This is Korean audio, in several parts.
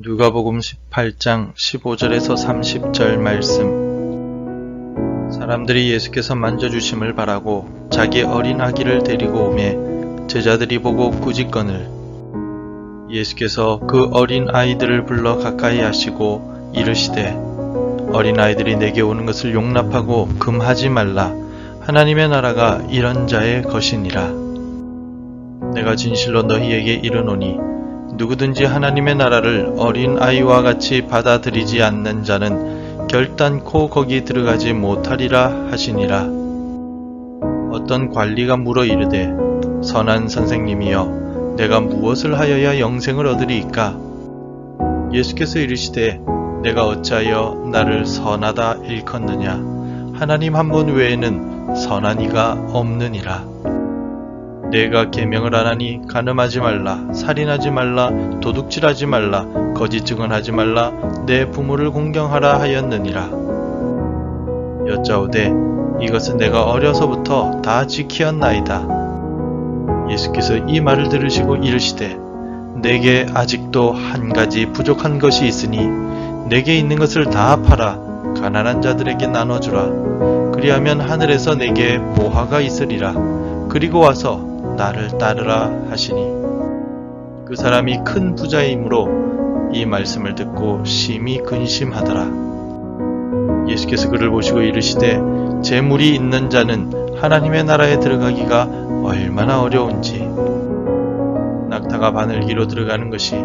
누가복음 18장 15절에서 30절 말씀. 사람들이 예수께서 만져주심을 바라고 자기 어린 아기를 데리고 오매 제자들이 보고 꾸짖거늘 예수께서 그 어린 아이들을 불러 가까이 하시고 이르시되 어린 아이들이 내게 오는 것을 용납하고 금하지 말라. 하나님의 나라가 이런 자의 것이니라. 내가 진실로 너희에게 이르노니 누구든지 하나님의 나라를 어린 아이와 같이 받아들이지 않는 자는 결단코 거기 들어가지 못하리라 하시니라. 어떤 관리가 물어 이르되 선한 선생님이여 내가 무엇을 하여야 영생을 얻으리이까? 예수께서 이르시되 내가 어찌하여 나를 선하다 일컫느냐? 하나님 한 분 외에는 선한 이가 없느니라. 내가 계명을 안 하니 간음하지 말라, 살인하지 말라, 도둑질하지 말라, 거짓 증언하지 말라, 내 부모를 공경하라 하였느니라. 여짜오되 이것은 내가 어려서부터 다 지키었나이다. 예수께서 이 말을 들으시고 이르시되 내게 아직도 한 가지 부족한 것이 있으니 내게 있는 것을 다 팔아 가난한 자들에게 나눠주라. 그리하면 하늘에서 내게 보화가 있으리라. 그리고 와서 나를 따르라 하시니 그 사람이 큰 부자이므로 이 말씀을 듣고 심히 근심하더라. 예수께서 그를 보시고 이르시되 재물이 있는 자는 하나님의 나라에 들어가기가 얼마나 어려운지 낙타가 바늘기로 들어가는 것이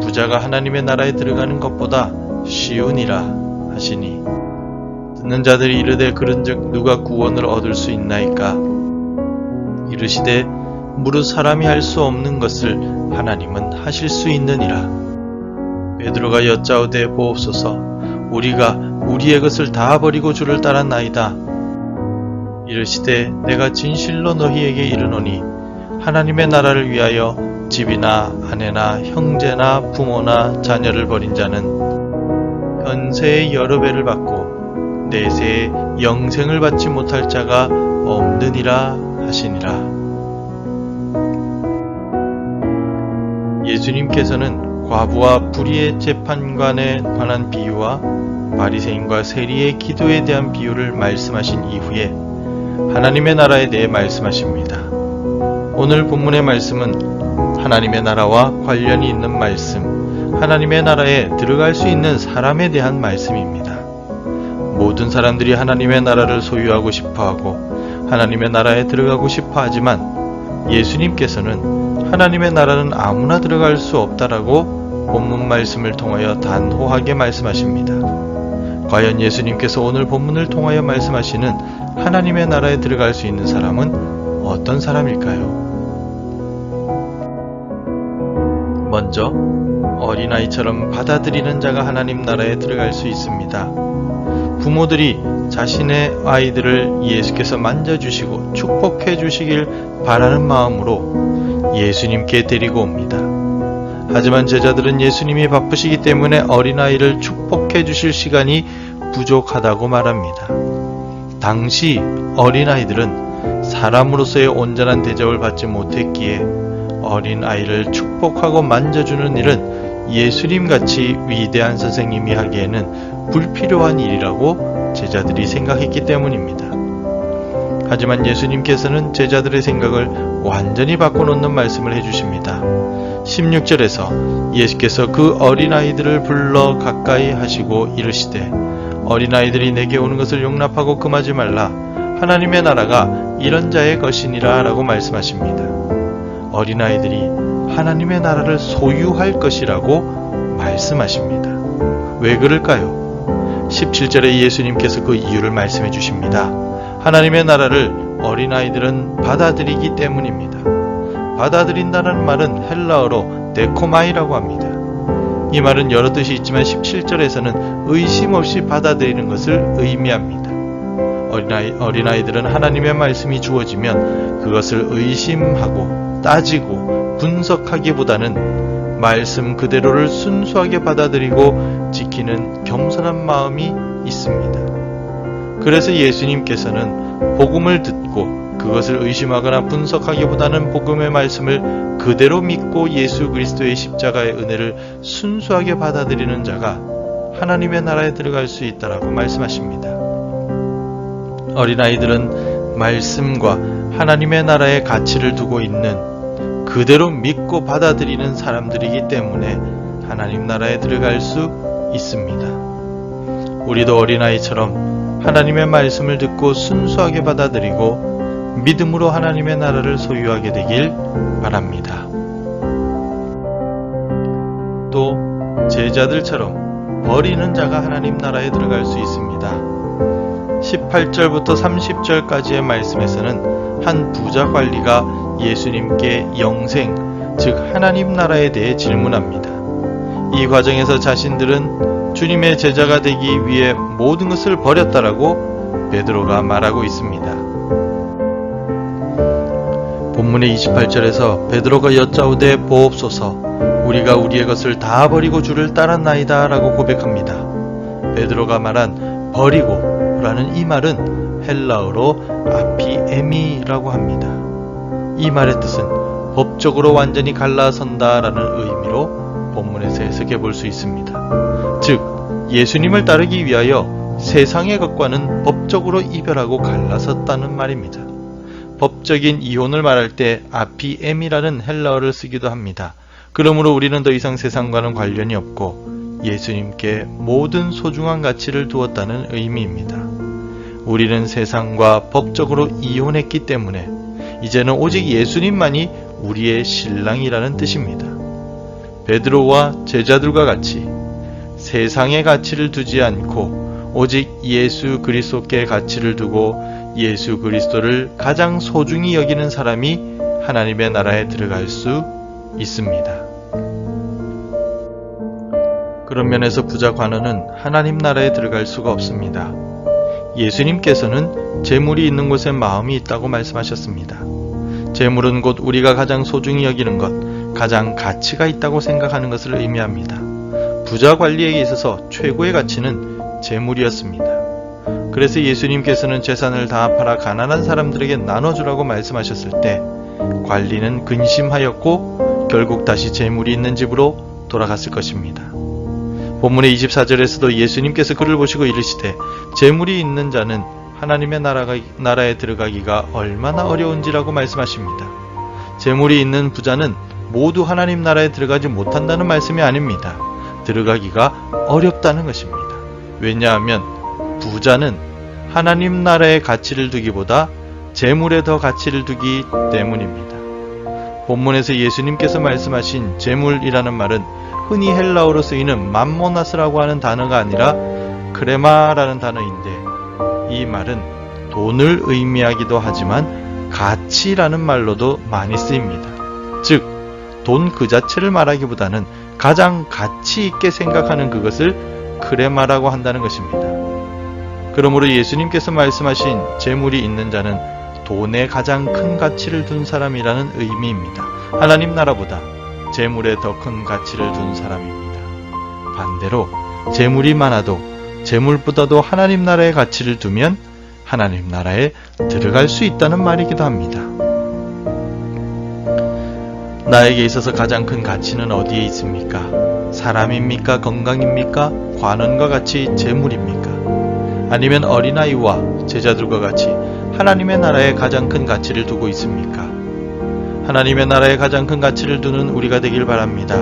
부자가 하나님의 나라에 들어가는 것보다 쉬우니라 하시니 듣는 자들이 이르되 그런즉 누가 구원을 얻을 수 있나이까? 이르시되 무릇 사람이 할 수 없는 것을 하나님은 하실 수 있느니라. 베드로가 여짜오되 보옵소서 우리가 우리의 것을 다 버리고 주를 따랐나이다. 이르시되 내가 진실로 너희에게 이르노니 하나님의 나라를 위하여 집이나 아내나 형제나 부모나 자녀를 버린 자는 현세의 여러 배를 받고 내세의 영생을 받지 못할 자가 없느니라 하시니라. 예수님께서는 과부와 불의의 재판관에 관한 비유와 바리새인과 세리의 기도에 대한 비유를 말씀하신 이후에 하나님의 나라에 대해 말씀하십니다. 오늘 본문의 말씀은 하나님의 나라와 관련이 있는 말씀, 하나님의 나라에 들어갈 수 있는 사람에 대한 말씀입니다. 모든 사람들이 하나님의 나라를 소유하고 싶어하고 하나님의 나라에 들어가고 싶어하지만 예수님께서는 하나님의 나라는 아무나 들어갈 수 없다라고 본문 말씀을 통하여 단호하게 말씀하십니다. 과연 예수님께서 오늘 본문을 통하여 말씀하시는 하나님의 나라에 들어갈 수 있는 사람은 어떤 사람일까요? 먼저 어린아이처럼 받아들이는 자가 하나님 나라에 들어갈 수 있습니다. 부모들이 자신의 아이들을 예수께서 만져주시고 축복해 주시길 바라는 마음으로 예수님께 데리고 옵니다. 하지만 제자들은 예수님이 바쁘시기 때문에 어린아이를 축복해 주실 시간이 부족하다고 말합니다. 당시 어린아이들은 사람으로서의 온전한 대접을 받지 못했기에 어린아이를 축복하고 만져주는 일은 예수님같이 위대한 선생님이 하기에는 불필요한 일이라고 제자들이 생각했기 때문입니다. 하지만 예수님께서는 제자들의 생각을 완전히 바꿔놓는 말씀을 해주십니다. 16절에서 예수께서 그 어린아이들을 불러 가까이 하시고 이르시되 어린아이들이 내게 오는 것을 용납하고 금하지 말라. 하나님의 나라가 이런 자의 것이니라 라고 말씀하십니다. 어린아이들이 하나님의 나라를 소유할 것이라고 말씀하십니다. 왜 그럴까요? 17절에 예수님께서 그 이유를 말씀해 주십니다. 하나님의 나라를 어린아이들은 받아들이기 때문입니다. 받아들인다는 말은 헬라어로 데코마이라고 합니다. 이 말은 여러 뜻이 있지만 17절에서는 의심 없이 받아들이는 것을 의미합니다. 어린아이들은 하나님의 말씀이 주어지면 그것을 의심하고 따지고 분석하기보다는 말씀 그대로를 순수하게 받아들이고 지키는 겸손한 마음이 있습니다. 그래서 예수님께서는 복음을 듣고 그것을 의심하거나 분석하기보다는 복음의 말씀을 그대로 믿고 예수 그리스도의 십자가의 은혜를 순수하게 받아들이는 자가 하나님의 나라에 들어갈 수 있다라고 말씀하십니다. 어린아이들은 말씀과 하나님의 나라의 가치를 두고 있는 그대로 믿고 받아들이는 사람들이기 때문에 하나님 나라에 들어갈 수 있습니다. 우리도 어린아이처럼 하나님의 말씀을 듣고 순수하게 받아들이고 믿음으로 하나님의 나라를 소유하게 되길 바랍니다. 또 제자들처럼 버리는 자가 하나님 나라에 들어갈 수 있습니다. 18절부터 30절까지의 말씀에서는 한 부자 관리가 예수님께 영생, 즉 하나님 나라에 대해 질문합니다. 이 과정에서 자신들은 주님의 제자가 되기 위해 모든 것을 버렸다라고 베드로가 말하고 있습니다. 본문의 28절에서 베드로가 여짜오되 보옵소서 우리가 우리의 것을 다 버리고 주를 따랐나이다 라고 고백합니다. 베드로가 말한 버리고 라는 이 말은 헬라어로 아피에미라고 합니다. 이 말의 뜻은 법적으로 완전히 갈라선다 라는 의미로 본문에서 해석해 볼 수 있습니다. 즉 예수님을 따르기 위하여 세상의 것과는 법적으로 이별하고 갈라섰다는 말입니다. 법적인 이혼을 말할 때 아피엠이라는 헬라어를 쓰기도 합니다. 그러므로 우리는 더 이상 세상과는 관련이 없고 예수님께 모든 소중한 가치를 두었다는 의미입니다. 우리는 세상과 법적으로 이혼했기 때문에 이제는 오직 예수님만이 우리의 신랑이라는 뜻입니다. 베드로와 제자들과 같이 세상의 가치를 두지 않고 오직 예수 그리스도께 가치를 두고 예수 그리스도를 가장 소중히 여기는 사람이 하나님의 나라에 들어갈 수 있습니다. 그런 면에서 부자 관원은 하나님 나라에 들어갈 수가 없습니다. 예수님께서는 재물이 있는 곳에 마음이 있다고 말씀하셨습니다. 재물은 곧 우리가 가장 소중히 여기는 것, 가장 가치가 있다고 생각하는 것을 의미합니다. 부자 관리에게 있어서 최고의 가치는 재물이었습니다. 그래서 예수님께서는 재산을 다 팔아 가난한 사람들에게 나눠주라고 말씀하셨을 때 관리는 근심하였고 결국 다시 재물이 있는 집으로 돌아갔을 것입니다. 본문의 24절에서도 예수님께서 그를 보시고 이르시되 재물이 있는 자는 하나님의 나라에 들어가기가 얼마나 어려운지라고 말씀하십니다. 재물이 있는 부자는 모두 하나님 나라에 들어가지 못한다는 말씀이 아닙니다. 들어가기가 어렵다는 것입니다. 왜냐하면 부자는 하나님 나라의 가치를 두기보다 재물에 더 가치를 두기 때문입니다. 본문에서 예수님께서 말씀하신 재물이라는 말은 흔히 헬라어로 쓰이는 맘모나스라고 하는 단어가 아니라 크레마라는 단어인데 이 말은 돈을 의미하기도 하지만 가치라는 말로도 많이 쓰입니다. 즉, 돈 그 자체를 말하기보다는 가장 가치 있게 생각하는 그것을 크레마라고 한다는 것입니다. 그러므로 예수님께서 말씀하신 재물이 있는 자는 돈에 가장 큰 가치를 둔 사람이라는 의미입니다. 하나님 나라보다 재물에 더 큰 가치를 둔 사람입니다. 반대로 재물이 많아도 재물보다도 하나님 나라의 가치를 두면 하나님 나라에 들어갈 수 있다는 말이기도 합니다. 나에게 있어서 가장 큰 가치는 어디에 있습니까? 사람입니까? 건강입니까? 관원과 같이 재물입니까? 아니면 어린아이와 제자들과 같이 하나님의 나라에 가장 큰 가치를 두고 있습니까? 하나님의 나라에 가장 큰 가치를 두는 우리가 되길 바랍니다.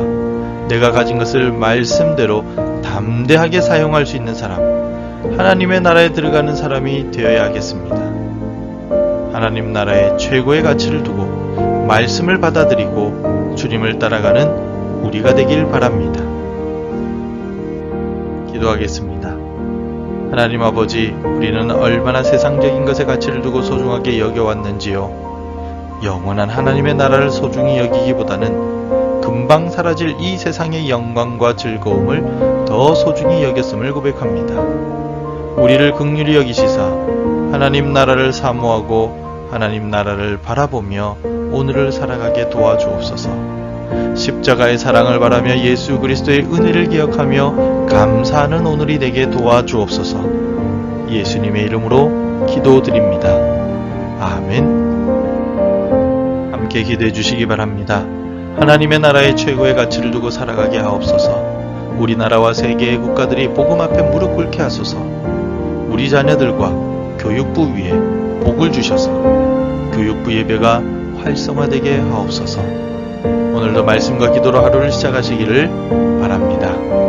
내가 가진 것을 말씀대로 담대하게 사용할 수 있는 사람, 하나님의 나라에 들어가는 사람이 되어야 하겠습니다. 하나님 나라의 최고의 가치를 두고 말씀을 받아들이고 주님을 따라가는 우리가 되길 바랍니다. 기도하겠습니다. 하나님 아버지, 우리는 얼마나 세상적인 것의 가치를 두고 소중하게 여겨왔는지요. 영원한 하나님의 나라를 소중히 여기기보다는 금방 사라질 이 세상의 영광과 즐거움을 더 소중히 여겼음을 고백합니다. 우리를 긍휼히 여기시사 하나님 나라를 사모하고 하나님 나라를 바라보며 오늘을 살아가게 도와주옵소서. 십자가의 사랑을 바라며 예수 그리스도의 은혜를 기억하며 감사하는 오늘이 되게 도와주옵소서. 예수님의 이름으로 기도드립니다. 아멘. 함께 기도해 주시기 바랍니다. 하나님의 나라의 최고의 가치를 두고 살아가게 하옵소서. 우리나라와 세계의 국가들이 복음 앞에 무릎 꿇게 하소서. 우리 자녀들과 교육부 위에 복을 주셔서 교육부 예배가 활성화되게 하옵소서. 오늘도 말씀과 기도로 하루를 시작하시기를 바랍니다.